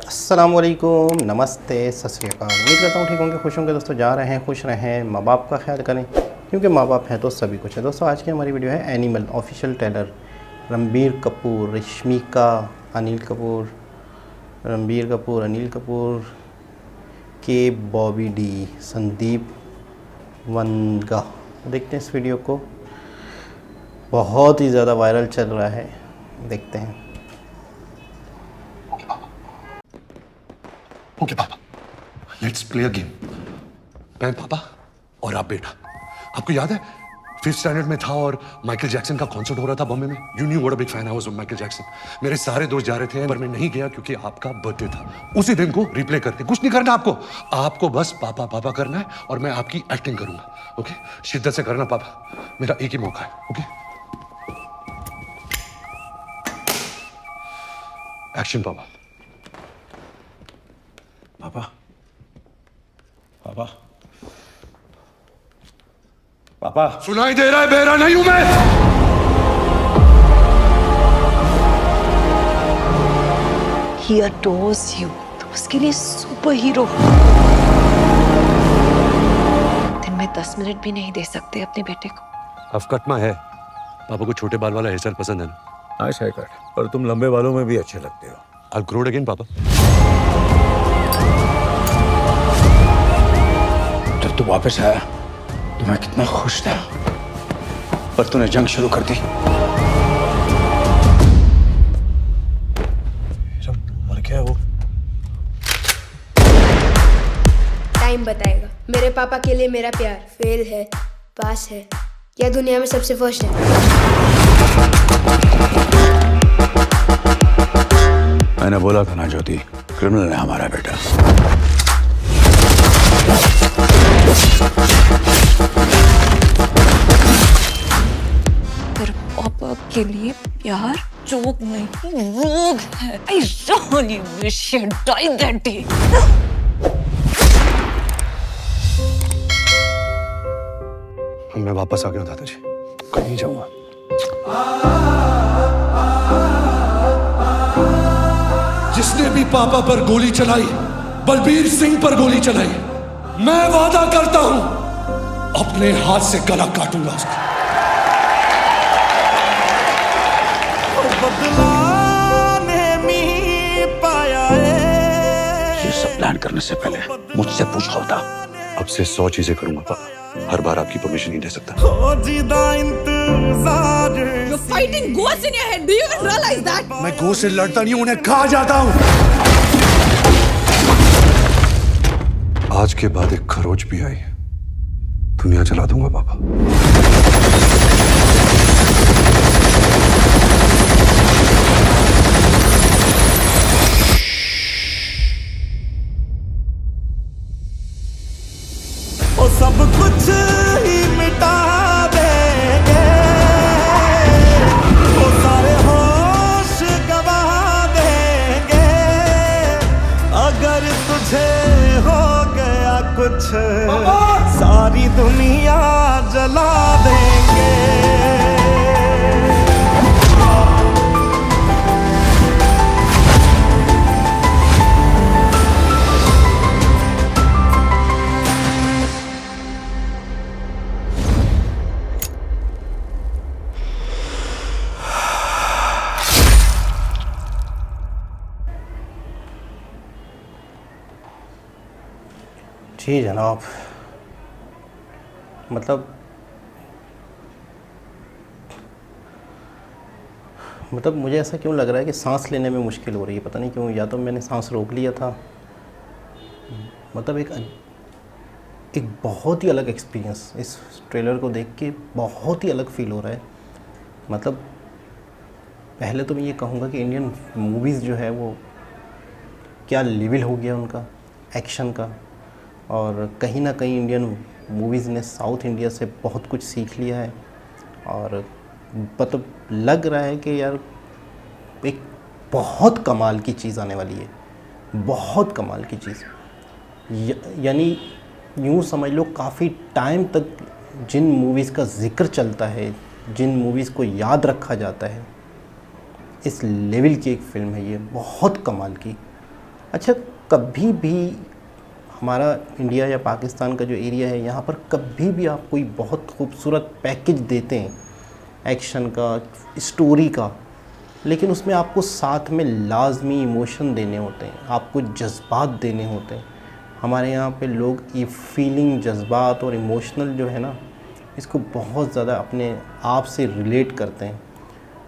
अस्सलामुअलैकुम, नमस्ते, सत श्री अकाल। उम्मीद करता हूँ ठीक होंगे, खुश होंगे। दोस्तों जा रहे हैं, खुश रहें, माँ बाप का ख्याल करें, क्योंकि माँ बाप हैं तो सभी कुछ है। दोस्तों आज की हमारी वीडियो है animal official trailer. Ranbir Kapoor, Rashmika, Anil Kapoor, Ranbir Kapoor, Anil Kapoor के बॉबी डी, संदीप वनगा। देखते हैं इस वीडियो को, बहुत ही ज़्यादा वायरल चल रहा है, देखते हैं। ओके पापा, लेट्स प्ले अ गेम। मैं पापा और आप बेटा। आपको याद है 5th स्टैंडर्ड में था और माइकल जैक्सन का कॉन्सर्ट हो रहा था बॉम्बे में। You knew what a big fan I was of Michael Jackson. मेरे सारे दोस्त जा रहे थे पर मैं नहीं गया क्योंकि आपका बर्थडे था। उसी दिन को रिप्ले करते, कुछ नहीं करना आपको बस पापा पापा करना है और मैं आपकी एक्टिंग करूंगा। ओके, शिद्दत से करना पापा, मेरा एक ही मौका है। ओके, एक्शन पापा। पापा, पापा, पापा। सुनाई दे रहा है? बहरा नहीं हूं मैं। He adores you. तो उसके लिए सुपर हीरो। दिन में 10 मिनट भी नहीं दे सकते अपने बेटे को। अफकटमा है। पापा को छोटे बाल वाला हेयर स्टाइल पसंद है ना? नाइस हेयर कट, पर तुम लंबे बालों में भी अच्छे लगते हो। I'll grow it again, पापा। जब तू वापस आया तो मैं कितना खुश था, पर तूने जंग शुरू कर दी। मर गया वो। टाइम बताएगा। मेरे पापा के लिए मेरा प्यार फेल है, पास है या दुनिया में सबसे फर्स्ट है। मैंने बोला था ना ज्योति, क्रिमिनल है हमारा बेटा। तेरे पापा के लिए प्यार जोक नहीं, रोग है। I really wish he had died that day. मैं वापस आ गया दादाजी, कहीं नहीं जाऊंगा। जिसने भी पापा पर गोली चलाई, बलबीर सिंह पर गोली चलाई, मैं वादा करता हूं अपने हाथ से गला काटूंगा उसका। ये सब प्लान करने से पहले मुझसे पूछा होता। अब से 100 चीजें करूंगा पापा, हर बार आपकी परमिशन नहीं दे सकता। You're fighting ghosts in your head. Do you even realize that? मैं गो से लड़ता नहीं हूं, उन्हें कहा जाता हूं। आज के बाद एक खरोच भी आई, दुनिया जला दूंगा पापा। वो सब कुछ ही मिटा देंगे, वो सारे होश गवा देंगे। अगर तुझे हो गया कुछ, सारी दुनिया जला देंगे। जी जनाब, मतलब मुझे ऐसा क्यों लग रहा है कि सांस लेने में मुश्किल हो रही है, पता नहीं क्यों। या तो मैंने सांस रोक लिया था। मतलब एक बहुत ही अलग एक्सपीरियंस, इस ट्रेलर को देख के बहुत ही अलग फील हो रहा है। मतलब पहले तो मैं ये कहूँगा कि इंडियन मूवीज़ जो है वो क्या लेवल हो गया उनका एक्शन का, और कहीं ना कहीं इंडियन मूवीज़ ने साउथ इंडिया से बहुत कुछ सीख लिया है। और मतलब लग रहा है कि यार एक बहुत कमाल की चीज़ आने वाली है, बहुत कमाल की चीज़। यानी यूँ समझ लो काफ़ी टाइम तक जिन मूवीज़ का ज़िक्र चलता है, जिन मूवीज़ को याद रखा जाता है, इस लेवल की एक फ़िल्म है ये, बहुत कमाल की। अच्छा, कभी भी हमारा इंडिया या पाकिस्तान का जो एरिया है, यहाँ पर कभी भी आप कोई बहुत खूबसूरत पैकेज देते हैं एक्शन का, स्टोरी का, लेकिन उसमें आपको साथ में लाजमी इमोशन देने होते हैं, आपको जज्बात देने होते हैं। हमारे यहाँ पे लोग ये फीलिंग, जज्बात और इमोशनल जो है ना, इसको बहुत ज़्यादा अपने आप से रिलेट करते हैं।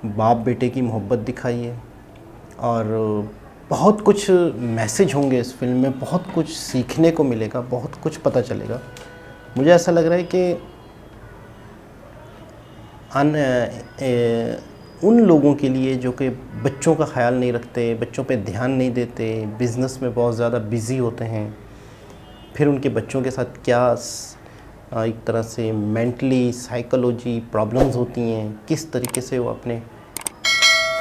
बाप बेटे की मोहब्बत दिखाई है और बहुत कुछ मैसेज होंगे इस फिल्म में, बहुत कुछ सीखने को मिलेगा, बहुत कुछ पता चलेगा। मुझे ऐसा लग रहा है कि उन लोगों के लिए जो कि बच्चों का ख्याल नहीं रखते, बच्चों पे ध्यान नहीं देते, बिज़नेस में बहुत ज़्यादा बिज़ी होते हैं, फिर उनके बच्चों के साथ क्या एक तरह से मेंटली साइकोलॉजी प्रॉब्लम्स होती हैं, किस तरीके से वो अपने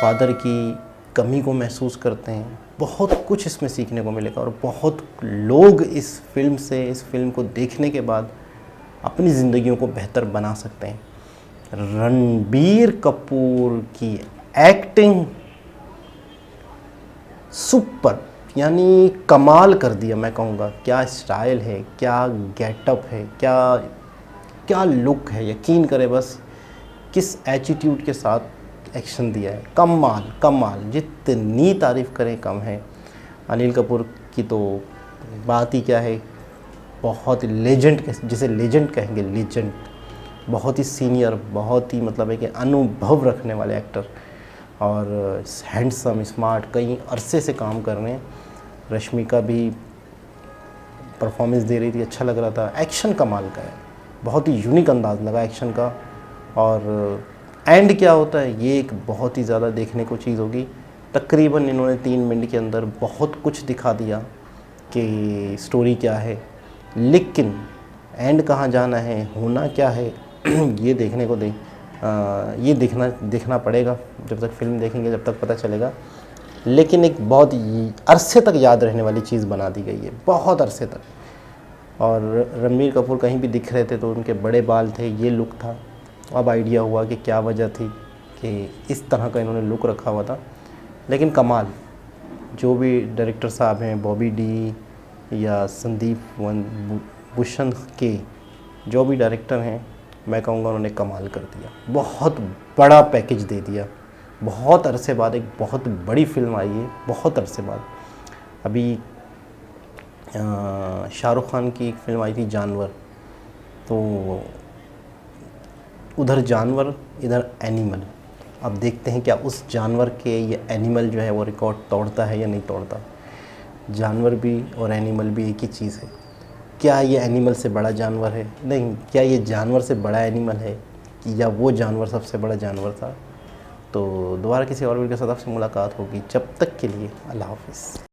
फादर की कमी को महसूस करते हैं, बहुत कुछ इसमें सीखने को मिलेगा। और बहुत लोग इस फिल्म को देखने के बाद अपनी ज़िंदगियों को बेहतर बना सकते हैं। रणबीर कपूर की एक्टिंग सुपर, यानी कमाल कर दिया मैं कहूँगा। क्या स्टाइल है, क्या गेटअप है, क्या लुक है, यकीन करें बस किस एटीट्यूड के साथ एक्शन दिया है। कमाल, जितनी तारीफ़ करें कम है। अनिल कपूर की तो बात ही क्या है, बहुत लेजेंड, जिसे लेजेंड कहेंगे, लेजेंड, बहुत ही सीनियर, बहुत ही मतलब है कि अनुभव रखने वाले एक्टर, और हैंडसम, स्मार्ट, कई अरसे से काम कर रहे हैं। रश्मिका भी परफॉर्मेंस दे रही थी, अच्छा लग रहा था। एक्शन कमाल का है, बहुत ही यूनिक अंदाज़ लगा एक्शन का। और एंड क्या होता है, ये एक बहुत ही ज़्यादा देखने को चीज़ होगी। तकरीबन इन्होंने 3 मिनट के अंदर बहुत कुछ दिखा दिया कि स्टोरी क्या है, लेकिन एंड कहाँ जाना है, होना क्या है, ये ये देखना पड़ेगा। जब तक फिल्म देखेंगे जब तक पता चलेगा। लेकिन एक बहुत अरसे तक याद रहने वाली चीज़ बना दी गई है, बहुत अरसे तक। और रणबीर कपूर कहीं भी दिख रहे थे तो उनके बड़े बाल थे, ये लुक था। अब आइडिया हुआ कि क्या वजह थी कि इस तरह का इन्होंने लुक रखा हुआ था। लेकिन कमाल, जो भी डायरेक्टर साहब हैं, बॉबी डी या संदीप भूषण के जो भी डायरेक्टर हैं, मैं कहूँगा उन्होंने कमाल कर दिया। बहुत बड़ा पैकेज दे दिया। बहुत अरसे बाद एक बहुत बड़ी फिल्म आई है, बहुत अरसे बाद। अभी शाहरुख खान की एक फिल्म आई थी जानवर, तो उधर जानवर, इधर एनिमल। अब देखते हैं क्या उस जानवर के ये एनिमल जो है वो रिकॉर्ड तोड़ता है या नहीं तोड़ता। जानवर भी और एनिमल भी एक ही चीज़ है। क्या ये एनिमल से बड़ा जानवर है? नहीं। क्या ये जानवर से बड़ा एनिमल है, या वो जानवर सबसे बड़ा जानवर था? तो दोबारा किसी और वीडियो के साथ आपसे मुलाकात होगी। जब तक के लिए अल्लाह हाफ़िज़।